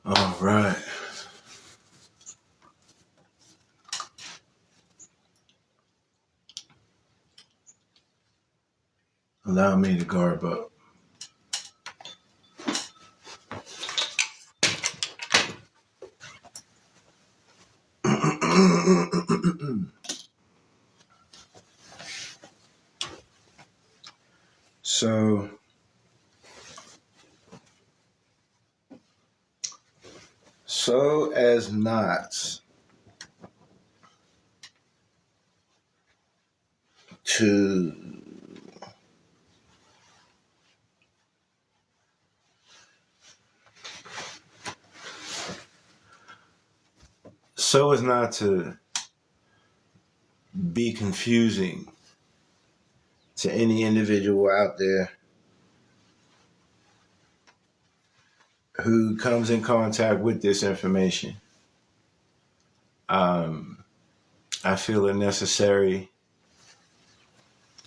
All right. Allow me to garb up. So, so as not to so as not to be confusing to any individual out there who comes in contact with this information. Um, I feel it necessary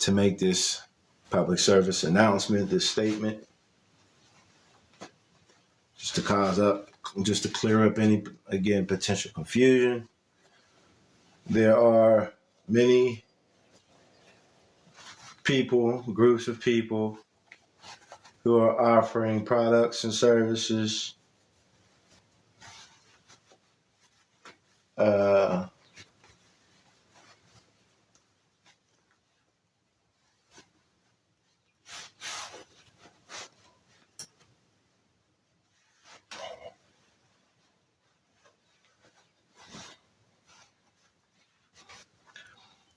to make this public service announcement, this statement, just to clear up any, again, potential confusion. There are many people, groups of people who are offering products and services uh,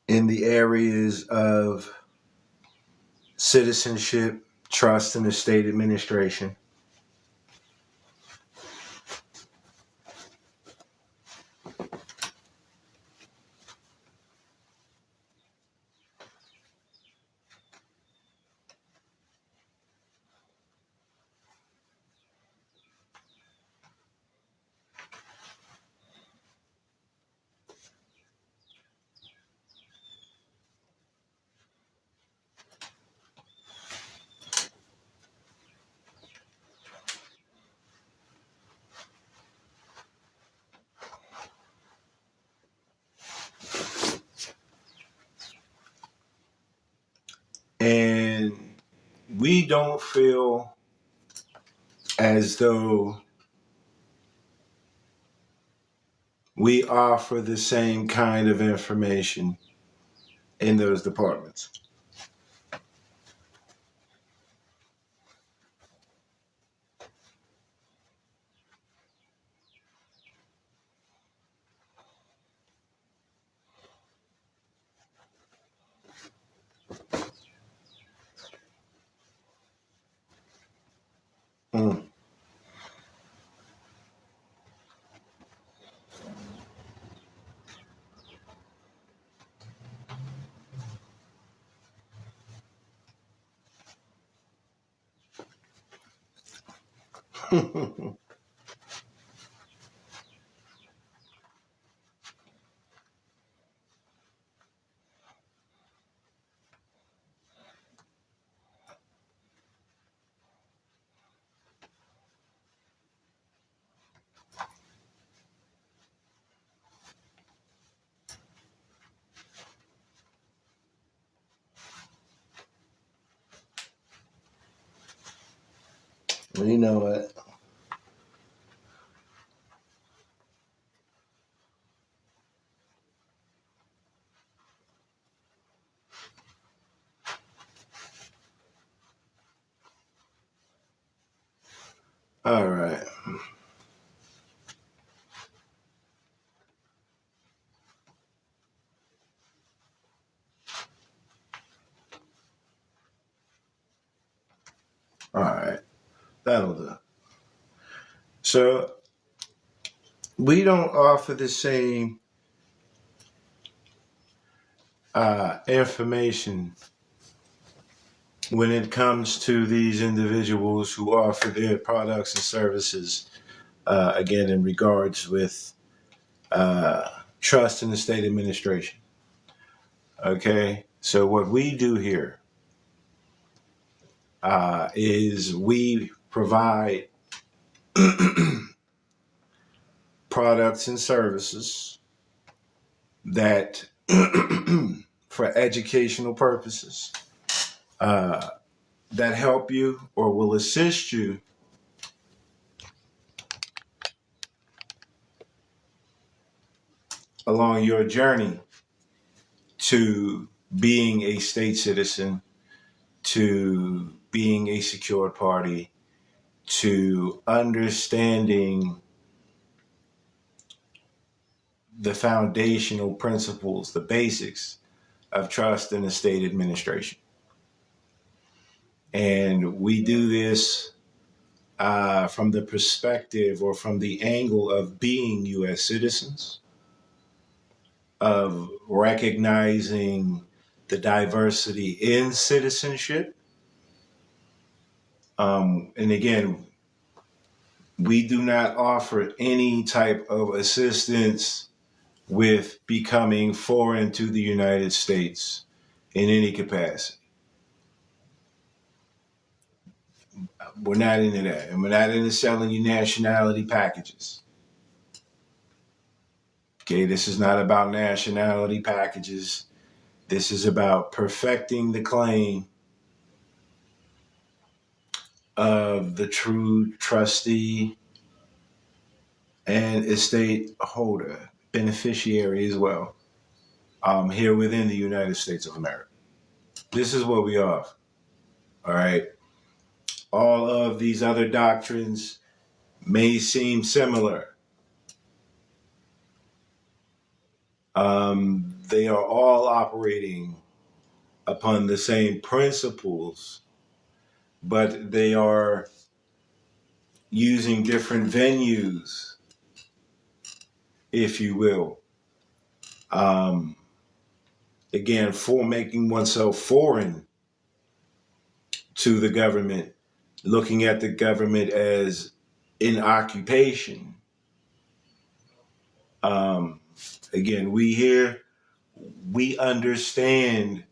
in the areas of citizenship, trust, and estate administration. And we don't feel as though we offer the same kind of information in those departments. Mm. Well, you know what? All right. All right. That'll do. So we don't offer the same information when it comes to these individuals who offer their products and services, again, in regards with trust in the state administration. Okay, so what we do here is we provide products and services that, for educational purposes, that help you or will assist you along your journey to being a state citizen, to being a secured party, to understanding the foundational principles, the basics of trust and estate administration. And we do this from the perspective or from the angle of being U.S. citizens, of recognizing the diversity in citizenship. And again, we do not offer any type of assistance with becoming foreign to the United States in any capacity. We're not into that. And we're not into selling you nationality packages. Okay, this is not about nationality packages. This is about perfecting the claim of the true trustee and estate holder, beneficiary as well, here within the United States of America. This is what we offer. All right. All of these other doctrines may seem similar. They are all operating upon the same principles, but they are using different venues, if you will. Again, for making oneself foreign to the government, looking at the government as in occupation. Again, we understand,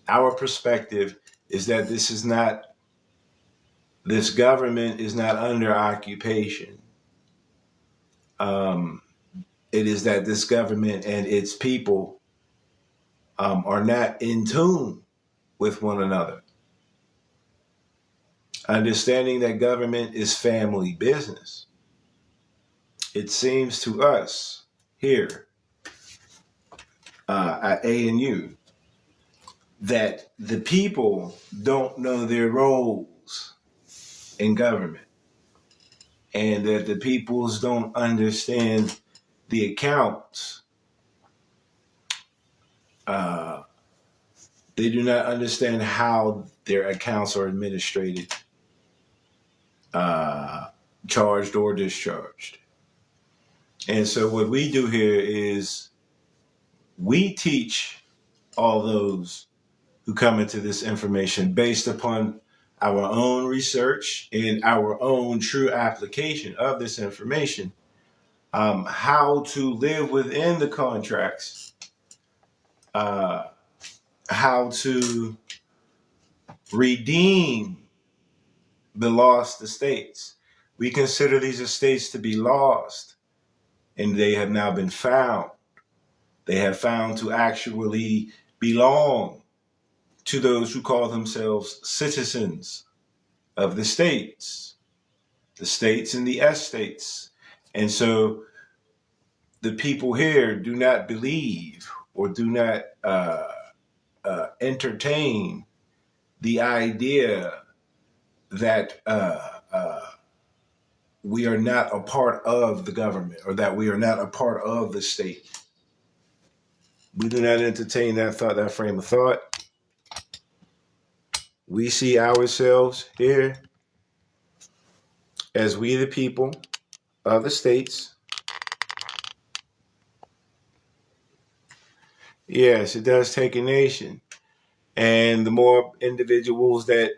our perspective is that this government is not under occupation. It is that this government and its people are not in tune with one another. Understanding that government is family business. It seems to us here at ANU that the people don't know their roles in government, and that the peoples don't understand the accounts. They do not understand how their accounts are administrated, charged or discharged. And so what we do here is we teach all those who come into this information based upon our own research and our own true application of this information, how to live within the contracts, how to redeem the lost estates. We consider these estates to be lost, and they have now been found. They have found to actually belong to those who call themselves citizens of the states and the estates. And so the people here do not believe or do not entertain the idea that we are not a part of the government or that we are not a part of the state. We do not entertain that thought, that frame of thought. We see ourselves here as we the people of the states. Yes, it does take a nation. And the more individuals that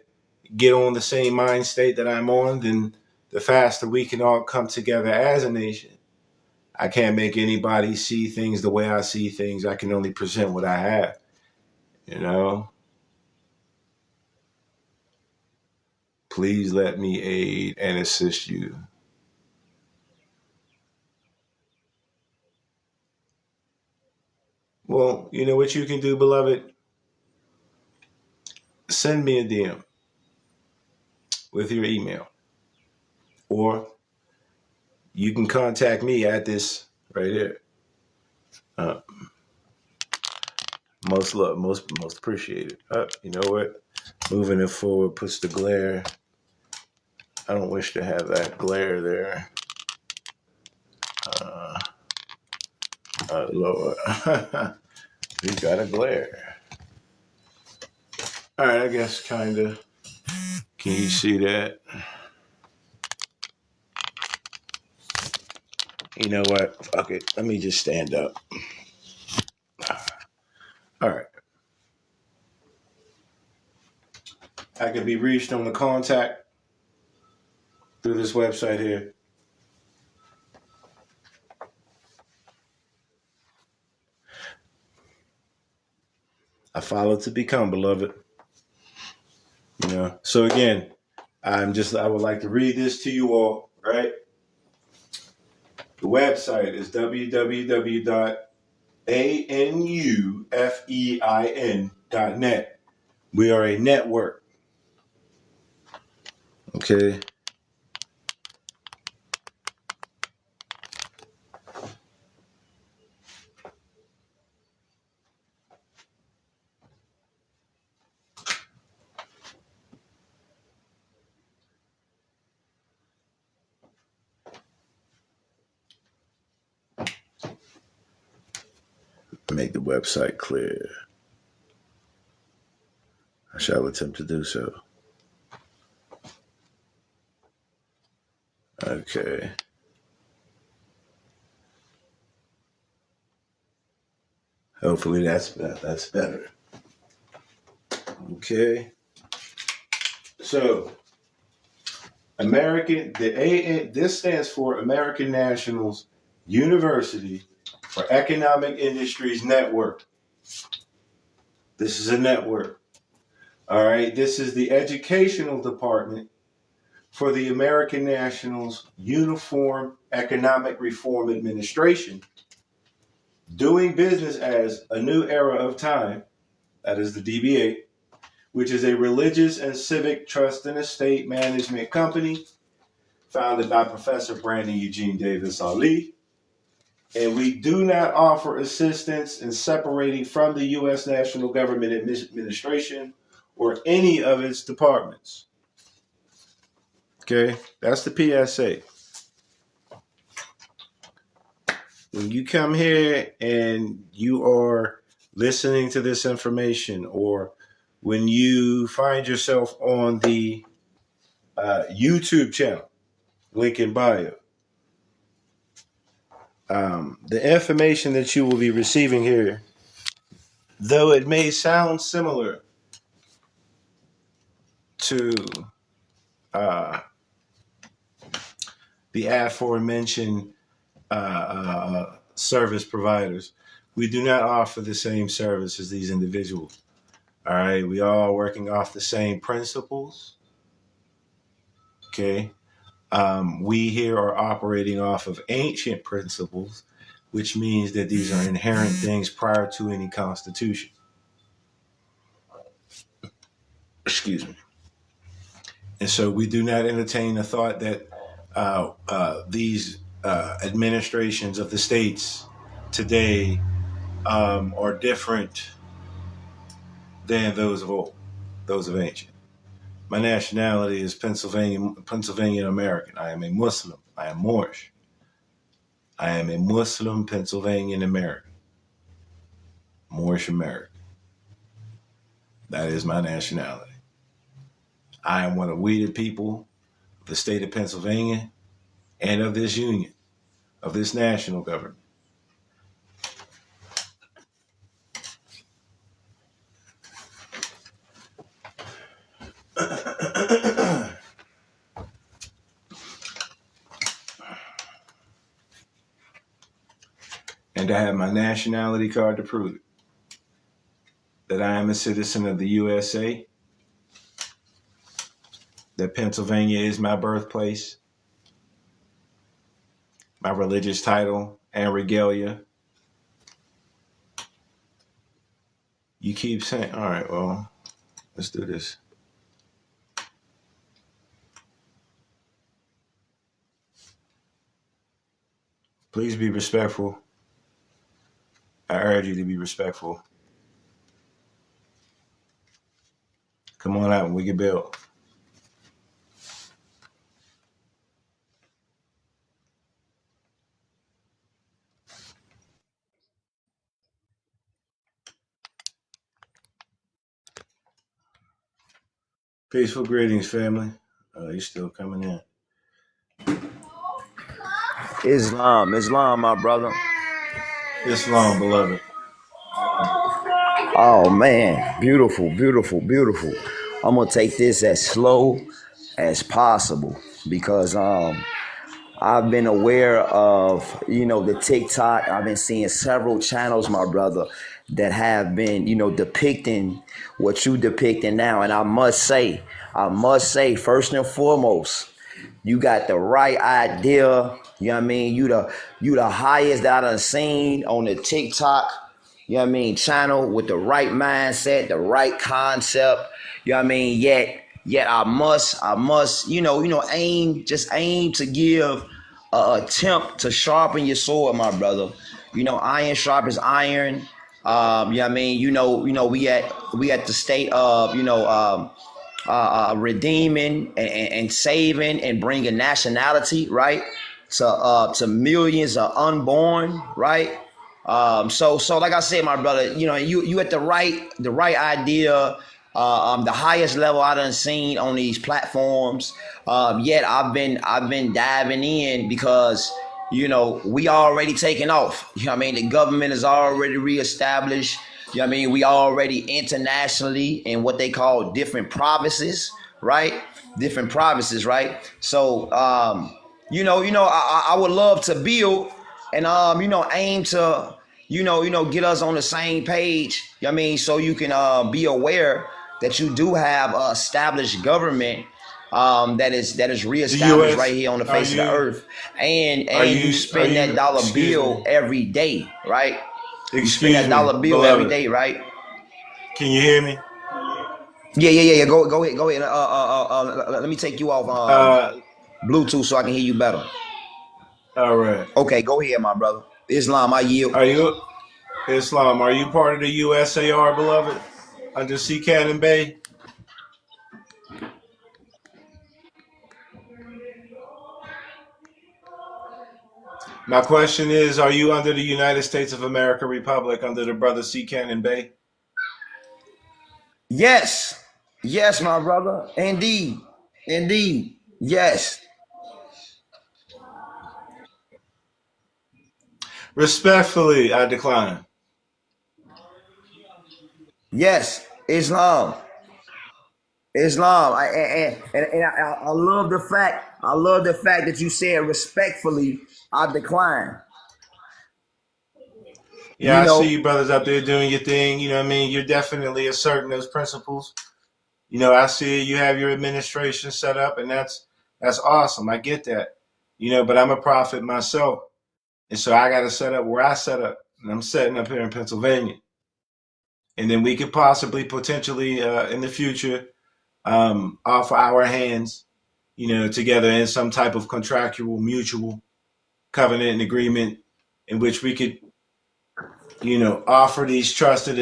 get on the same mind state that I'm on, then the faster we can all come together as a nation. I can't make anybody see things the way I see things. I can only present what I have, you know? Please let me aid and assist you. Well, you know what you can do, beloved? Send me a DM with your email. Or you can contact me at this right here. Uh, most love, most appreciated. You know what? Moving it forward puts the glare. I don't wish to have that glare there. Lord. We got a glare. All right, I guess kind of. Can you see that? You know what? Fuck it. Let me just stand up. All right. I can be reached on the contact through this website here. I follow to become, beloved. You know. So again, I would like to read this to you all, right? The website is www.anufein.net. We are a network. Okay. Make the website clear. I shall attempt to do so. Okay. Hopefully that's better. Okay. So, this stands for American Nationals University for Economic Industries Network. This is a network. All right. This is the educational department for the American Nationals Uniform Economic Reform Administration, doing business as A New Era of Time, that is the DBA, which is a religious and civic trust and estate management company founded by Professor Brandon Eugene Davis Ali. And we do not offer assistance in separating from the U.S. national government administration or any of its departments. Okay, that's the PSA. When you come here and you are listening to this information, or when you find yourself on the YouTube channel, link in bio, the information that you will be receiving here, though it may sound similar to the aforementioned service providers, we do not offer the same service as these individuals. All right, we are working off the same principles. Okay, we here are operating off of ancient principles, which means that these are inherent things prior to any constitution. Excuse me. And so we do not entertain the thought that these administrations of the states today are different than those of old, those of ancient. My nationality is Pennsylvanian American. I am a Muslim. I am Moorish. I am a Muslim Pennsylvanian American. Moorish American. That is my nationality. I am one of we the people of the state of Pennsylvania and of this union, of this national government. And I have my nationality card to prove it. That I am a citizen of the USA. That Pennsylvania is my birthplace. My religious title and regalia. You keep saying, all right, well, let's do this. Please be respectful. I urge you to be respectful. Come on out and we can build. Peaceful greetings, family. You still coming in. Islam, my brother. Islam, beloved. Oh man, beautiful, beautiful, beautiful. I'm gonna take this as slow as possible because I've been aware of the TikTok. I've been seeing several channels, my brother, that have been depicting what you depicting now, and I must say, first and foremost, you got the right idea. You know what I mean? You the highest that I done seen on the TikTok, you know what I mean, channel with the right mindset, the right concept. You know what I mean? Yet I must, aim to give a attempt to sharpen your sword, my brother. Iron sharpens iron. You know what I mean? We at the state of, redeeming and saving and bringing nationality, right, to millions of unborn, right. So like I said, my brother, you at the right idea. The highest level I done seen on these platforms. Yet I've been diving in because we already taken off. You know what I mean? The government is already reestablished. You know what I mean? We already internationally in what they call different provinces, right? Different provinces, right? So I would love to build and aim to get us on the same page. You know what I mean? So you can be aware that you do have a established government that is The reestablished right U.S. here on the Are face of the you? earth, and Are you spend that you? dollar Excuse me. bill every day, right? You spend Excuse that me, dollar bill every beloved. day, right? Can you hear me? Yeah. Go ahead. Let me take you off Uh, Bluetooth so I can hear you better. all right. Okay, go ahead, my brother. Islam, I yield. Are you Islam? Are you part of the USAR, beloved? Under Sea Cannon Bay? My question is, are you under the United States of America Republic under the brother Sea Cannon Bay? Yes, yes, my brother. Indeed. Yes, Respectfully, I decline. yes. Islam. I love the fact. I love the fact that you said respectfully. I decline. You Yeah, I see know, you brothers up there doing your thing. You know what I mean? You're definitely asserting those principles. I see you have your administration set up, and that's awesome. I get that. But I'm a prophet myself, and so I got to set up where I set up, and I'm setting up here in Pennsylvania, and then we could possibly, potentially, in the future, offer our hands, together in some type of contractual, mutual covenant and agreement, in which we could, offer these trusted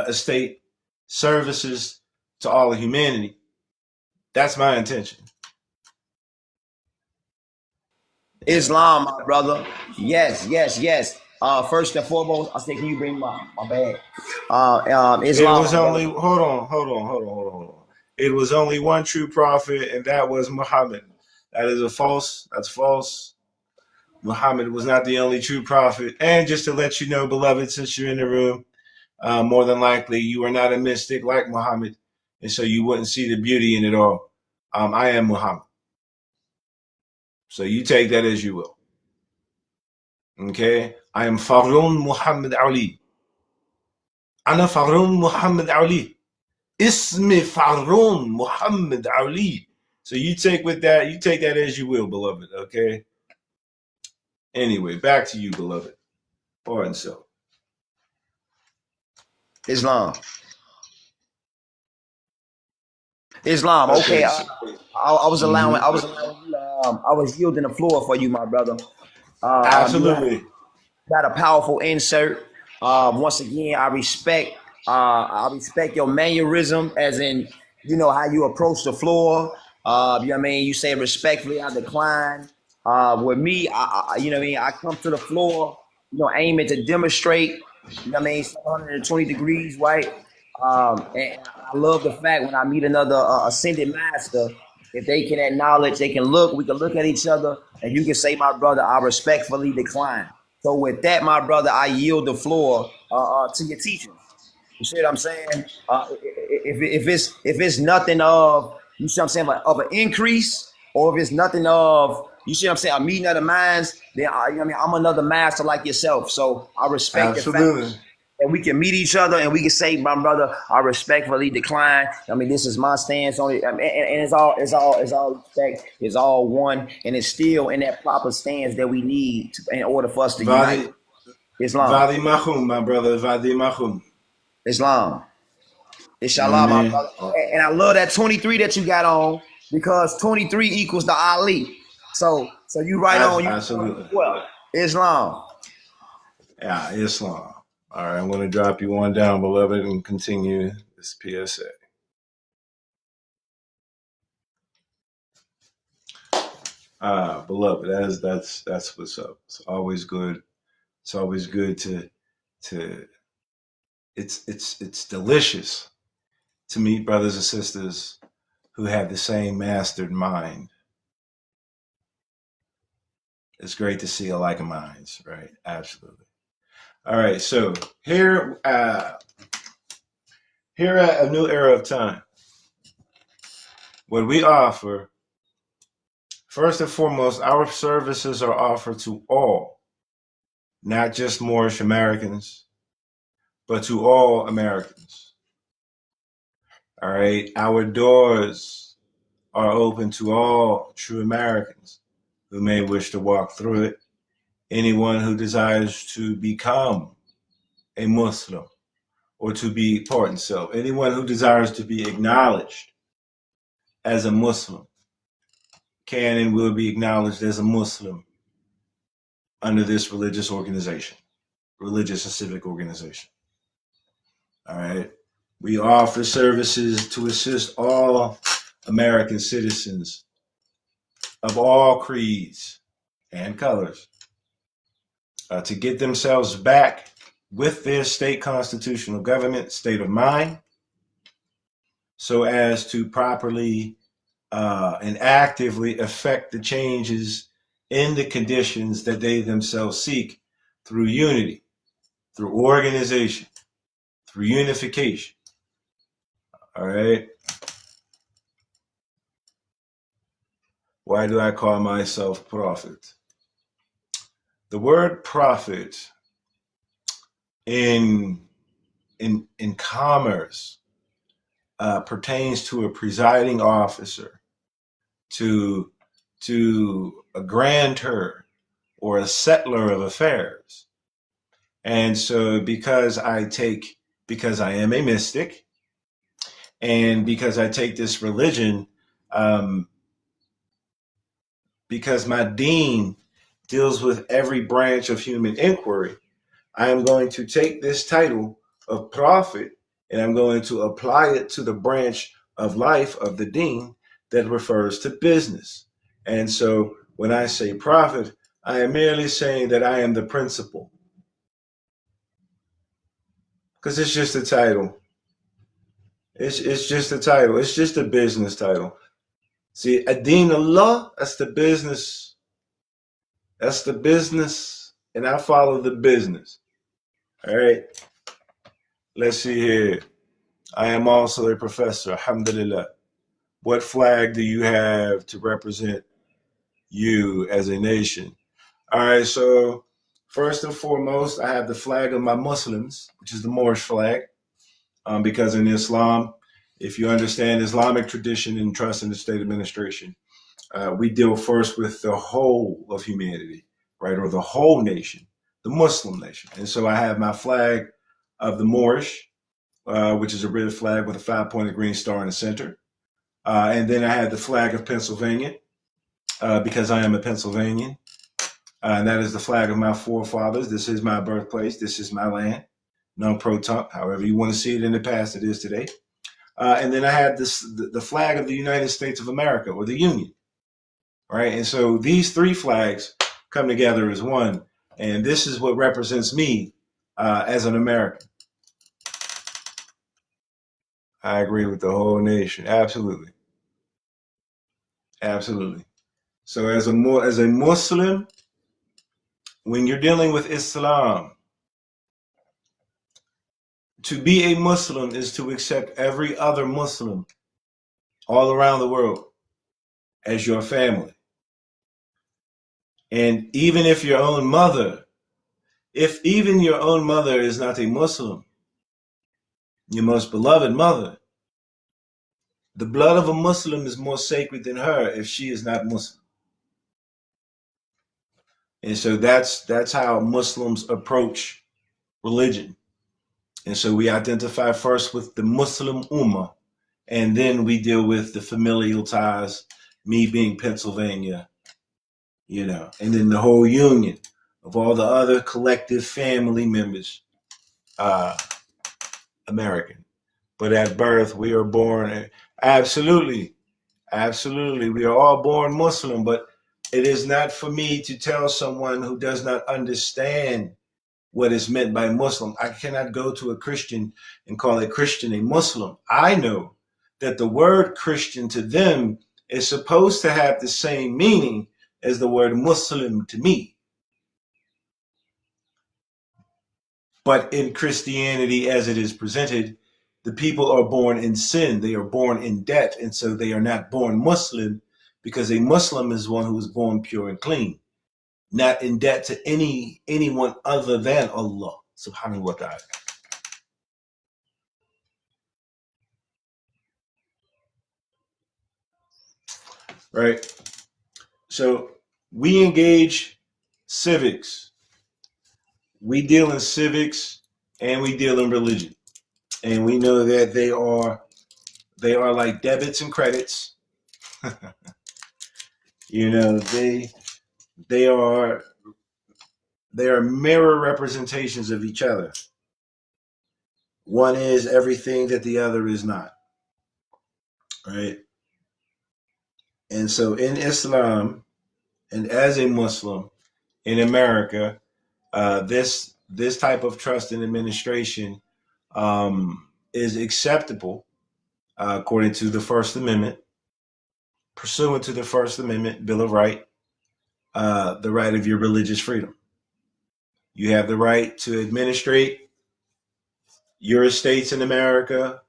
estate services to all of humanity. That's my intention. Islam, my brother. Yes. First and foremost, I say, can you bring my bag? It Islam, was my only brother. hold on. It was only one true prophet, and that was Muhammad. That's false. Muhammad was not the only true prophet. And just to let you know, beloved, since you're in the room, more than likely you are not a mystic like Muhammad, and so you wouldn't see the beauty in it all. I am Muhammad, so you take that as you will. Okay, I am Farun Muhammad Ali. أنا فرعون محمد علي. Ismi Farun Muhammad Ali. So you take that as you will, beloved. Okay. Anyway, back to you, beloved. Pardon so. Islam. Islam. Okay. Okay. So, I was allowing. mhm. I was yielding the floor for you, my brother. You have Absolutely. got a powerful insert. Once again, I respect your mannerism, as in, you know, how you approach the floor. You know what I mean? You say respectfully, I decline. With me, you know what I mean? I come to the floor, you know, aiming to demonstrate, you know what I mean, 720 degrees, right? And I love the fact when I meet another ascended master, if they can acknowledge, they can look, we can look at each other, and you can say, my brother, I respectfully decline. So with that, my brother, I yield the floor to your teachings. You see what I'm saying? If it's nothing of, you see what I'm saying, of an increase, or if it's nothing of, you see what I'm saying, a meeting of the minds, then you know what I mean, I'm another master like yourself. So I respect the fact Absolutely. that we can meet each other and we can say, my brother, I respectfully decline. I mean, this is my stance on it. I mean, and it's all respect, it's all one, and it's still in that proper stance that we need in order for us to unite. Vadi Islam. Vadi Mahum, my brother. Vadi Mahum. Islam. You know what I Inshallah, my mean? brother. And I love that 23 that you got on, because 23 equals the Ali. So you right on, you Absolutely. well. Islam. Yeah, Islam. All right, I'm going to drop you one down, beloved, and continue this PSA. Beloved, that's what's up. It's always good. It's always good to it's delicious to meet brothers and sisters who have the same mastered mind. It's great to see alike minds, right? Absolutely. All right, so here here at A New Era of Time, what we offer, first and foremost, our services are offered to all, not just Moorish Americans, but to all Americans. All right, our doors are open to all true Americans who may wish to walk through it. Anyone who desires to become a Muslim, or to be, pardon self, anyone who desires to be acknowledged as a Muslim can and will be acknowledged as a Muslim under this religious organization, religious and civic organization. All right. We offer services to assist all American citizens of all creeds and colors to get themselves back with their state constitutional government state of mind, so as to properly and actively affect the changes in the conditions that they themselves seek through unity, through organization, through unification. All right. Why do I call myself prophet? The word prophet in commerce pertains to a presiding officer, to a grantor or a settler of affairs. And so because I am a mystic, and because I take this religion, because my deen deals with every branch of human inquiry, I am going to take this title of prophet and I'm going to apply it to the branch of life of the deen that refers to business. And so when I say prophet, I am merely saying that I am the principal, because it's just a title. It's just a title. It's just a business title. See, Adin Allah, that's the business. That's the business, and I follow the business. All right. Let's see here. I am also a professor. Alhamdulillah. What flag do you have to represent you as a nation? All right. So first and foremost, I have the flag of my Muslims, which is the Moorish flag, because in Islam, if you understand Islamic tradition and trust in the state administration, we deal first with the whole of humanity, right, or the whole nation, the Muslim nation. And so I have my flag of the Moorish, which is a red flag with a 5-pointed green star in the center. And then I had the flag of Pennsylvania, because I am a Pennsylvanian. And that is the flag of my forefathers. This is my birthplace. This is my land. Non pro tonque, however you want to see it in the past, it is today. And then I had the flag of the United States of America, or the Union, right? And so these three flags come together as one. And this is what represents me as an American. I agree with the whole nation. Absolutely. Absolutely. So as a Muslim, when you're dealing with Islam, to be a Muslim is to accept every other Muslim all around the world as your family. And even if your own mother, if even your own mother is not a Muslim, your most beloved mother, the blood of a Muslim is more sacred than her if she is not Muslim. And so that's how Muslims approach religion. And so we identify first with the Muslim Ummah, and then we deal with the familial ties, me being Pennsylvania, and then the whole union of all the other collective family members, American. But at birth, we are born, absolutely, we are all born Muslim, but it is not for me to tell someone who does not understand what is meant by Muslim. I cannot go to a Christian and call a Christian a Muslim. I know that the word Christian to them is supposed to have the same meaning as the word Muslim to me. But in Christianity, as it is presented, the people are born in sin. They are born in debt. And so they are not born Muslim, because a Muslim is one who is born pure and clean, not in debt to anyone other than Allah subhanahu wa ta'ala. Right? So we engage civics. We deal in civics and we deal in religion. And we know that they are like debits and credits. They are mirror representations of each other. One is everything that the other is not. Right? And so in Islam, and as a Muslim in America, this type of trust and administration is acceptable according to the First Amendment, pursuant to the First Amendment Bill of Rights, the right of your religious freedom. You have the right to administrate your estates in America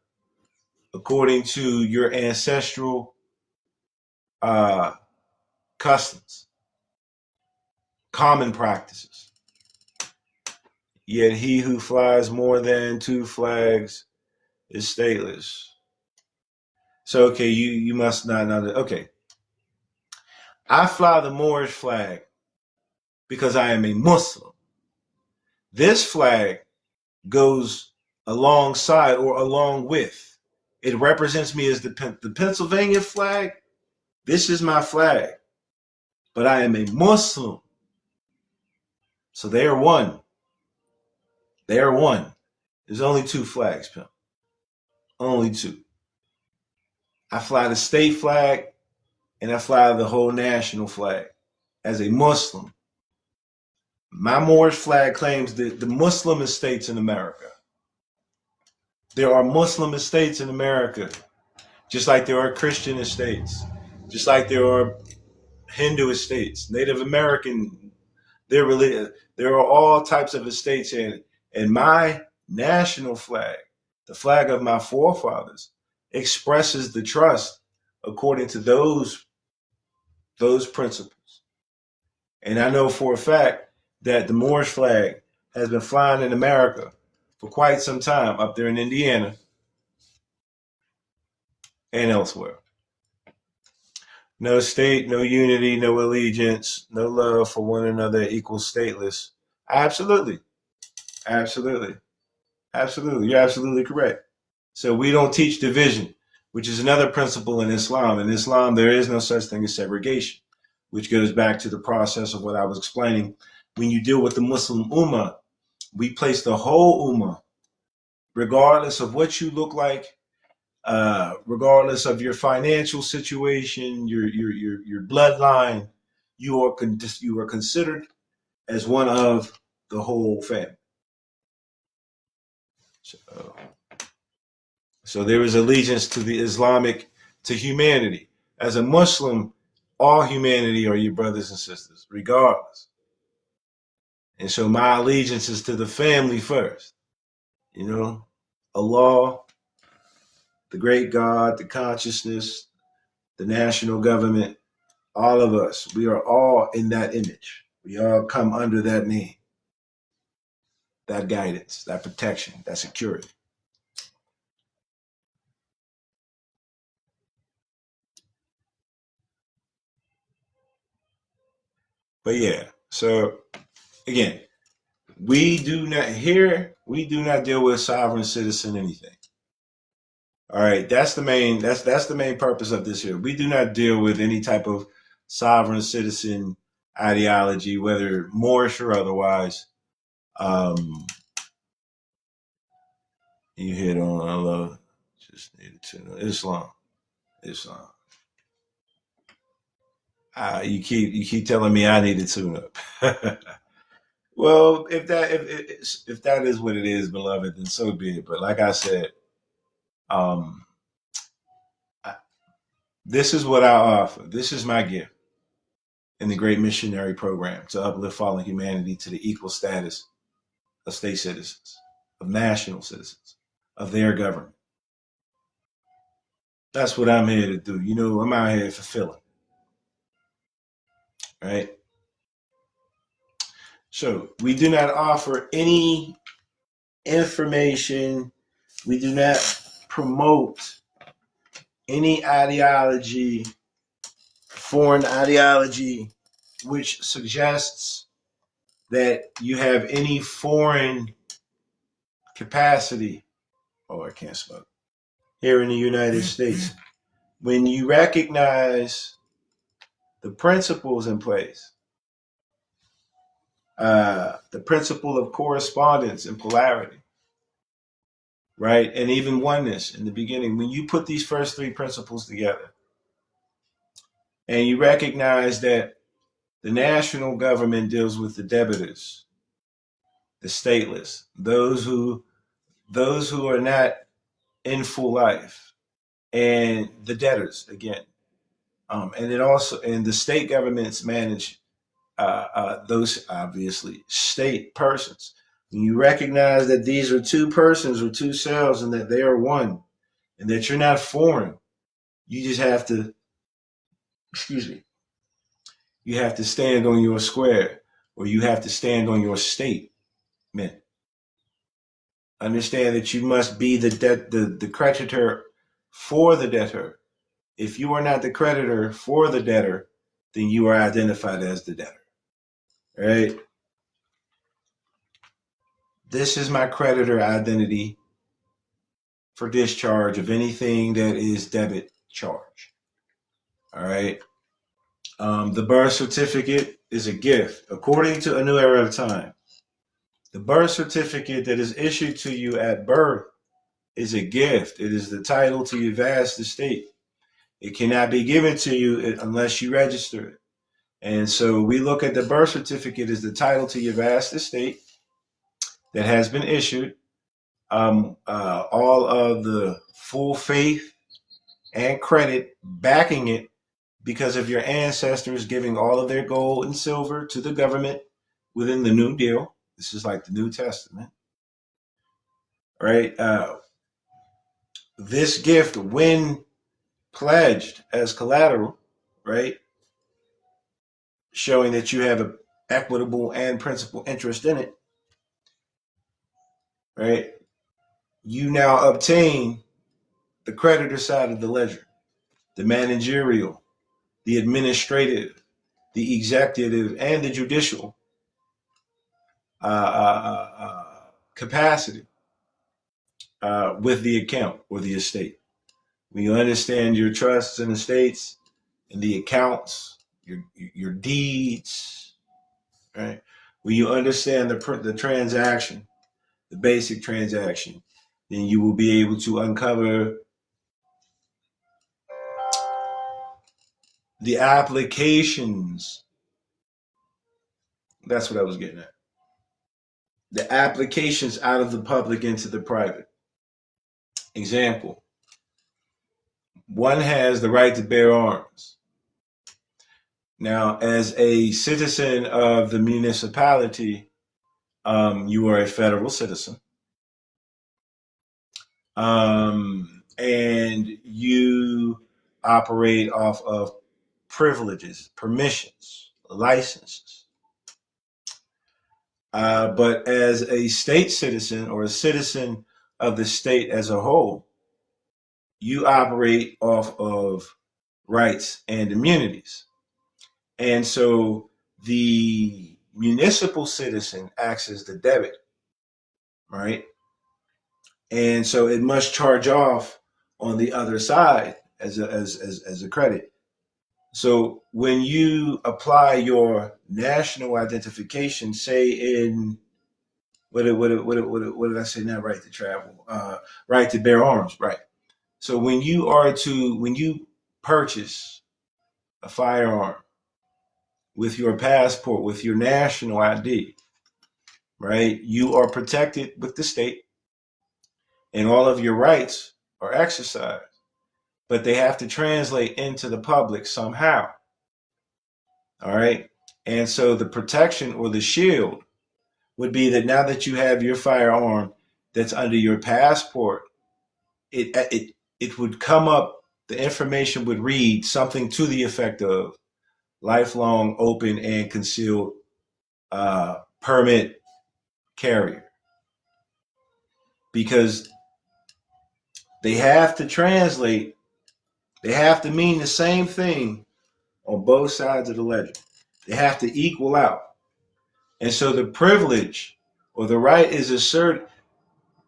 according to your ancestral customs, common practices. Yet he who flies more than two flags is stateless. So, okay, you must not know that. Okay. I fly the Moorish flag because I am a Muslim. This flag goes alongside or along with. It represents me as the Pennsylvania flag. This is my flag. But I am a Muslim. So they are one. They are one. There's only two flags, Pimp. Only two. I fly the state flag and I fly the whole national flag as a Muslim. My Moorish flag claims the Muslim estates in America. There are Muslim estates in America, just like there are Christian estates, just like there are Hindu estates, Native American, there are all types of estates in it. And my national flag, the flag of my forefathers, expresses the trust according to those principles. And I know for a fact that the Moorish flag has been flying in America for quite some time up there in Indiana and elsewhere. No state, no unity, no allegiance, no love for one another equals stateless. Absolutely. Absolutely. Absolutely. You're absolutely correct. So we don't teach division. which is another principle in Islam. In Islam, there is no such thing as segregation, which goes back to the process of what I was explaining. When you deal with the Muslim Ummah, we place the whole Ummah, regardless of what you look like, regardless of your financial situation, your bloodline, you are considered as one of the whole family. So there is allegiance to to humanity. As a Muslim, all humanity are your brothers and sisters, regardless. And so my allegiance is to the family first. You know, Allah, the great God, the consciousness, the national government, all of us, we are all in that image. We all come under that name, that guidance, that protection, that security. But yeah, so again, we do not deal with sovereign citizen anything. All right, that's the main purpose of this here. We do not deal with any type of sovereign citizen ideology, whether Moorish or otherwise. You hit on, I love, just needed to know Islam. You keep telling me I need to tune up. Well, if that is what it is, beloved, then so be it. But like I said, this is what I offer. This is my gift in the Great Missionary Program to uplift fallen humanity to the equal status of state citizens, of national citizens, of their government. That's what I'm here to do. You know, I'm out here fulfilling. Right? So we do not offer any information. We do not promote any ideology, foreign ideology, which suggests that you have any foreign capacity. Oh, I can't smoke. Here in the United States, when you recognize the principles in place, the principle of correspondence and polarity, right? And even oneness in the beginning, when you put these first three principles together and you recognize that the national government deals with the debitors, the stateless, those who are not in full life, and the debtors again. And the state governments manage those obviously state persons. When you recognize that these are two persons or two cells and that they are one and that you're not foreign, you just have to, you have to stand on your square, or you have to stand on your statement. Understand that you must be the creditor for the debtor. If you are not the creditor for the debtor, then you are identified as the debtor. Right? This is my creditor identity for discharge of anything that is debit charge. All right. The birth certificate is a gift. According to A New Era of Time, the birth certificate that is issued to you at birth is a gift. It is the title to your vast estate. It cannot be given to you unless you register it. And so we look at the birth certificate as the title to your vast estate that has been issued. All of the full faith and credit backing it because of your ancestors giving all of their gold and silver to the government within the New Deal. This is like the New Testament, right? This gift, when pledged as collateral, right, showing that you have an equitable and principal interest in it, right, you now obtain the creditor side of the ledger, the managerial, the administrative, the executive, and the judicial capacity with the account or the estate, when you understand your trusts and estates and the accounts, your deeds, right? When you understand the transaction, the basic transaction, then you will be able to uncover the applications. That's what I was getting at. The applications out of the public into the private. Example, one has the right to bear arms. Now, as a citizen of the municipality, you are a federal citizen. And you operate off of privileges, permissions, licenses. But as a state citizen or a citizen of the state as a whole, you operate off of rights and immunities. And so the municipal citizen acts as the debit, right? And so it must charge off on the other side as a credit. So when you apply your national identification, say in what did I say now? Right to travel, right to bear arms, right? So when you purchase a firearm with your passport, with your national ID, right, you are protected with the state, and all of your rights are exercised, but they have to translate into the public somehow. All right. And so the protection or the shield would be that now that you have your firearm that's under your passport, it would come up, the information would read something to the effect of lifelong open and concealed permit carrier. Because they have to translate, they have to mean the same thing on both sides of the ledger. They have to equal out. And so the privilege or the right is asserted.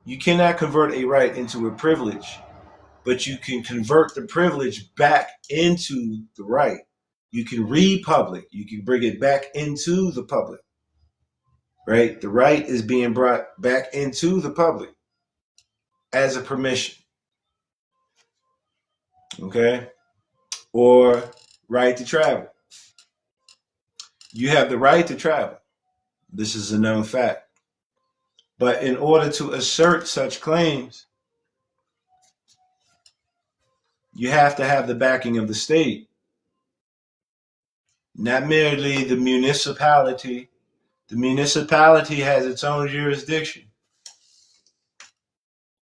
You cannot convert a right into a privilege, but you can convert the privilege back into the right. You can republic. You can bring it back into the public, right? The right is being brought back into the public as a permission, okay? Or right to travel. You have the right to travel. This is a known fact. But in order to assert such claims, you have to have the backing of the state, not merely the municipality. The municipality has its own jurisdiction.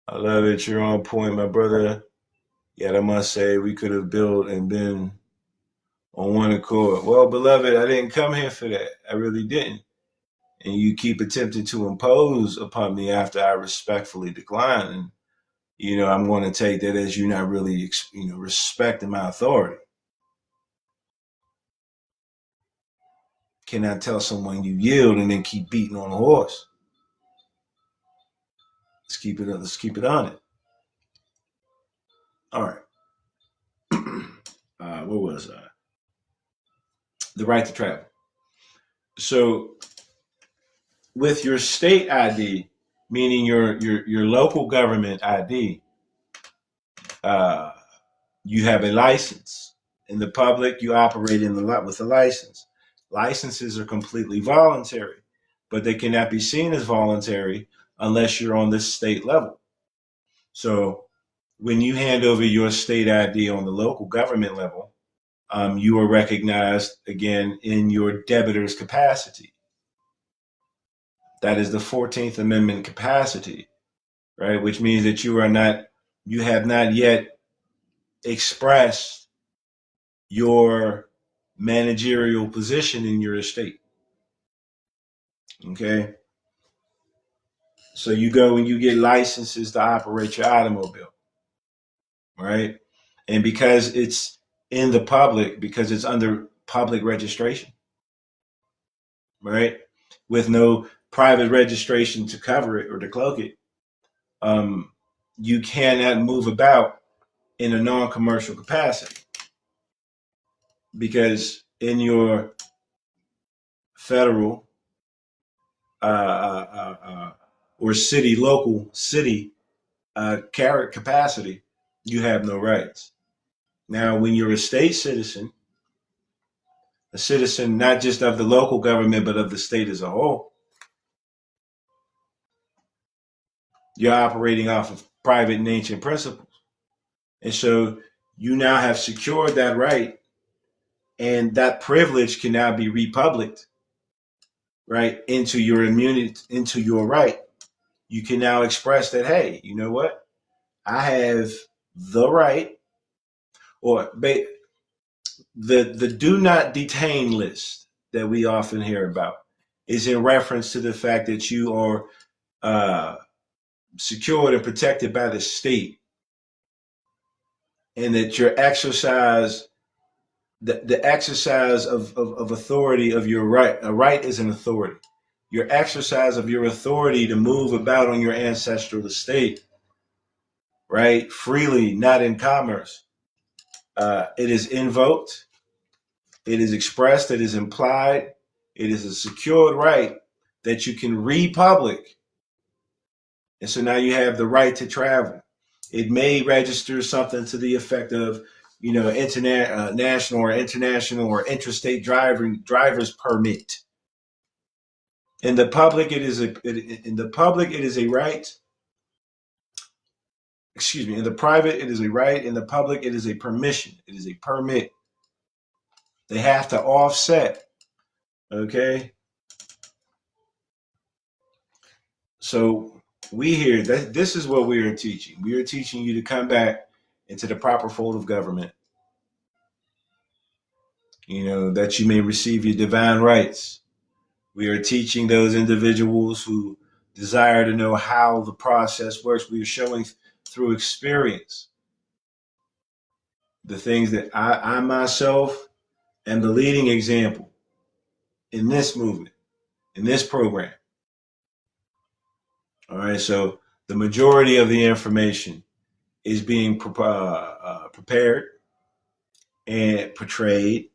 I love it. You're on point, my brother. Yet I must say we could have built and been on one accord. Well, beloved, I didn't come here for that. I really didn't. And you keep attempting to impose upon me after I respectfully decline. And, I'm going to take that as you not really, respecting my authority. Cannot tell someone you yield and then keep beating on a horse. Let's keep it on it. All right. Where was I? The right to travel. So with your state ID, meaning your local government ID, you have a license. In the public, you operate with a license. Licenses are completely voluntary, but they cannot be seen as voluntary unless you're on this state level. So when you hand over your state ID on the local government level, you are recognized again in your debitor's capacity. That is the 14th Amendment capacity, right? Which means that you have not yet expressed your managerial position in your estate. Okay. So you go and you get licenses to operate your automobile, right? And because it's in the public, because it's under public registration, right? With no private registration to cover it or to cloak it, you cannot move about in a non-commercial capacity. Because in your federal or local city capacity, you have no rights. Now, when you're a state citizen, a citizen not just of the local government, but of the state as a whole, you're operating off of private and ancient principles. And so you now have secured that right, and that privilege can now be republicked, right, into your immunity, into your right. You can now express that, hey, you know what? I have the right, or the do not detain list that we often hear about is in reference to the fact that you are secured and protected by the state, and that your exercise, the exercise of authority of your right, a right is an authority. Your exercise of your authority to move about on your ancestral estate, right, freely, not in commerce. It is invoked, it is expressed, it is implied, it is a secured right that you can republic. And so now you have the right to travel. It may register something to the effect of, national or international or interstate driver's permit. In the public, it is a right. Excuse me. In the private, it is a right. In the public, it is a permission. It is a permit. They have to offset. Okay. So we hear that this is what we are teaching. We are teaching you to come back into the proper fold of government. That you may receive your divine rights. We are teaching those individuals who desire to know how the process works. We are showing through experience the things that I myself am the leading example in this movement, in this program. All right, so the majority of the information is being prepared and portrayed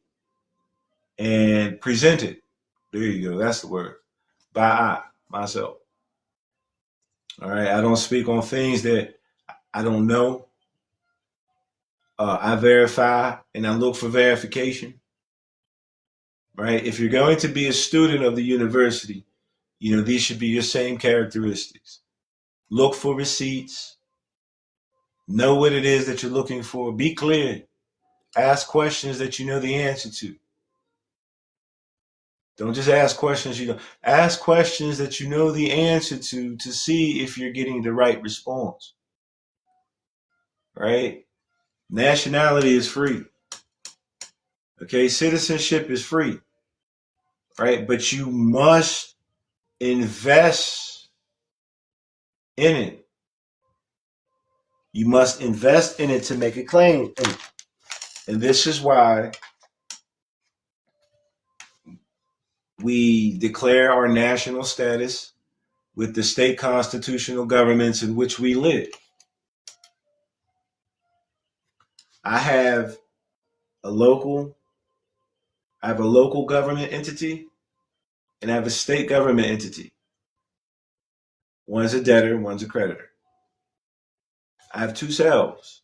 and presented. There you go. That's the word. By myself. All right. I don't speak on things that I don't know. I verify and I look for verification. Right. If you're going to be a student of the university, these should be your same characteristics. Look for receipts. Know what it is that you're looking for. Be clear. Ask questions that you know the answer to. Don't just ask questions ask questions that you know the answer to see if you're getting the right response. Right? Nationality is free. Okay, citizenship is free. Right? But you must invest in it. You must invest in it to make a claim. And this is why we declare our national status with the state constitutional governments in which we live. I have a local government entity, and I have a state government entity. One's a debtor, one's a creditor. I have two selves.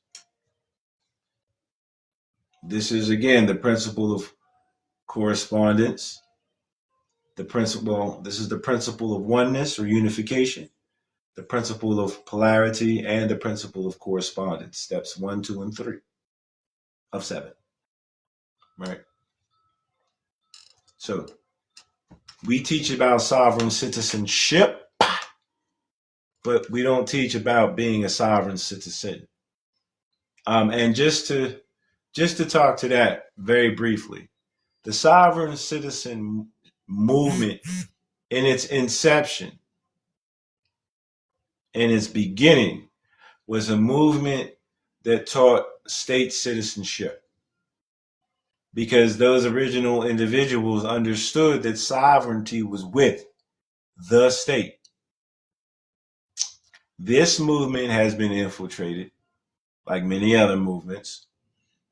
This is, again, the principle of correspondence. This is the principle of oneness or unification, the principle of polarity, and the principle of correspondence. Steps 1, 2, and 3 of 7. Right? So we teach about sovereign citizenship, but we don't teach about being a sovereign citizen. And just to talk to that very briefly, the sovereign citizen movement in its inception, in its beginning, was a movement that taught state citizenship, because those original individuals understood that sovereignty was with the state. This movement has been infiltrated like many other movements,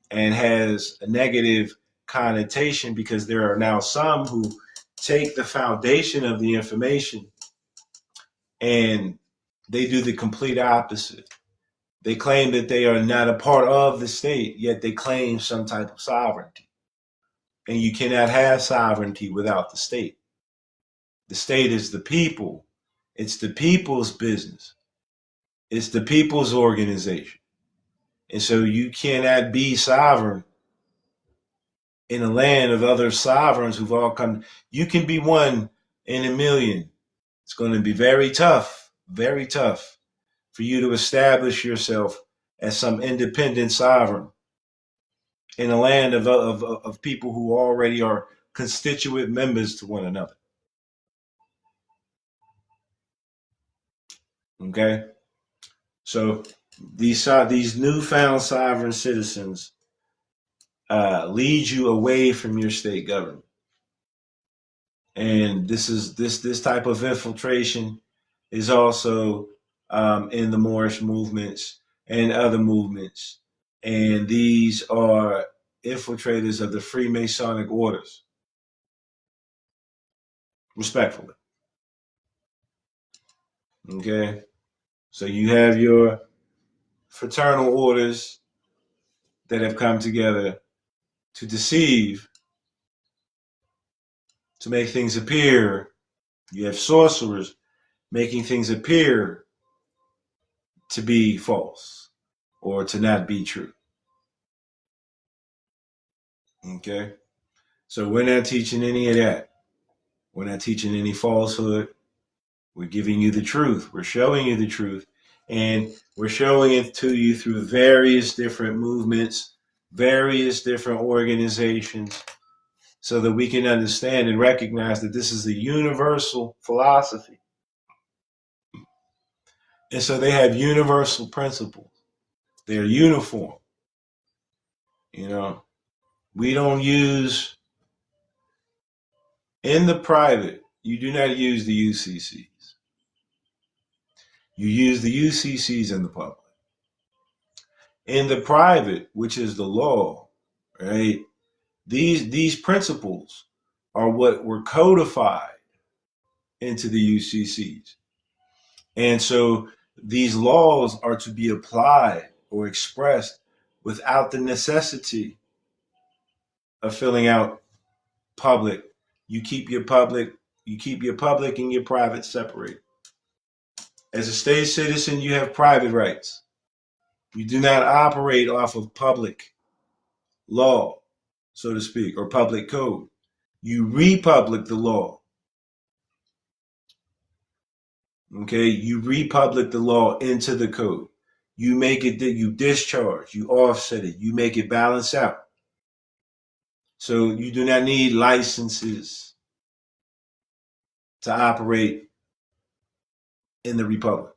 and has a negative connotation because there are now some who take the foundation of the information and they do the complete opposite. They claim that they are not a part of the state, yet they claim some type of sovereignty. And you cannot have sovereignty without the state. The state is the people. It's the people's business. It's the people's organization. And so you cannot be sovereign in a land of other sovereigns who've all come. You can be one in a million. It's going to be very tough for you to establish yourself as some independent sovereign in a land of people who already are constituent members to one another. Okay? So these newfound sovereign citizens lead you away from your state government. And this type of infiltration is also in the Moorish movements and other movements. And these are infiltrators of the Freemasonic orders, respectfully. Okay? So you have your fraternal orders that have come together to deceive, to make things appear. You have sorcerers making things appear to be false or to not be true. Okay? So we're not teaching any of that. We're not teaching any falsehood. We're giving you the truth. We're showing you the truth. And we're showing it to you through various different movements, various different organizations, so that we can understand and recognize that this is a universal philosophy. And so they have universal principles. They're uniform. You know, we don't use, in the private, you do not use the UCCs. You use the UCCs in the public. In the private, which is the law, right? These principles are what were codified into the UCCs. And so these laws are to be applied or expressed without the necessity of filling out public. You keep your public and your private separated. As a state citizen, you have private rights. You do not operate off of public law, so to speak, or public code. You republic the law. Okay, you republic the law into the code. You make it that you discharge, you offset it, you make it balance out. So you do not need licenses to operate in the republic.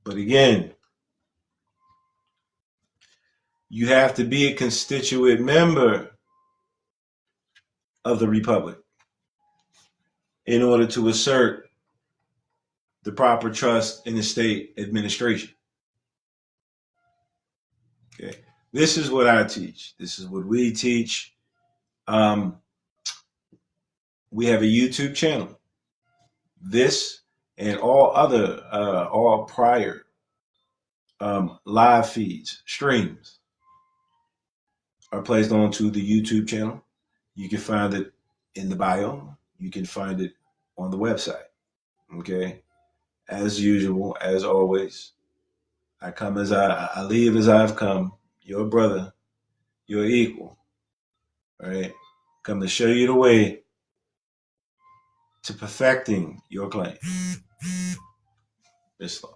But again, you have to be a constituent member of the republic in order to assert the proper trust in the state administration. Okay, this is what I teach. This is what we teach. We have a YouTube channel. This and all prior live feeds, streams are placed onto the YouTube channel. You can find it in the bio. You can find it on the website. Okay. As usual, as always, I come as I leave as I've come. Your brother, your equal. All right. Come to show you the way to perfecting your claim. Islam.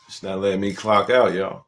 It's not letting me clock out, y'all.